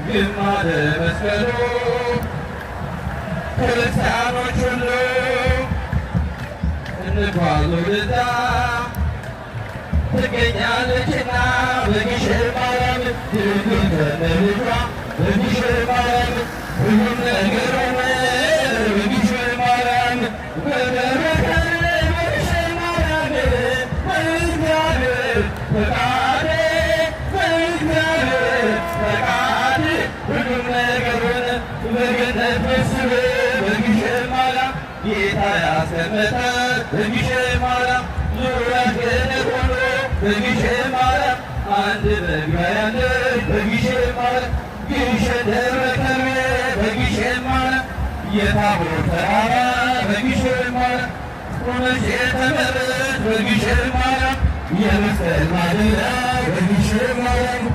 ግማደ መስቀሉ ክርስቲያኖች ሁሉ እንኳን ወደዛ ትገኛለችና በግሸን ማርያም ድንግል ከነልጇ በግሸን ማርያም ሁሉም ነገር ሆነ በግሸን ማርያም በበረከት በግሸን ማርያም በእግዚአብሔር ፈቃድ በእግዚአብሔር ፈቃድ ሁሉም ነገር ሆነ በገነት መስሎ በግሸን ማርያም ጌታ ያስቀመጣት በግሸን ማርያም ዙሪያት ገነት ሆኖ በግሸን ማርያም አንድ መግቢያ ያለች በግሸን ማርያም ግሸን ደብረ ከርቤ በግሸን ማርያም የታቦር ተራራ በግሸን ማርያም ቆመች የተመረች በግሸን ማርያም የመስቀል ማደሪያ በግሸን ማርያም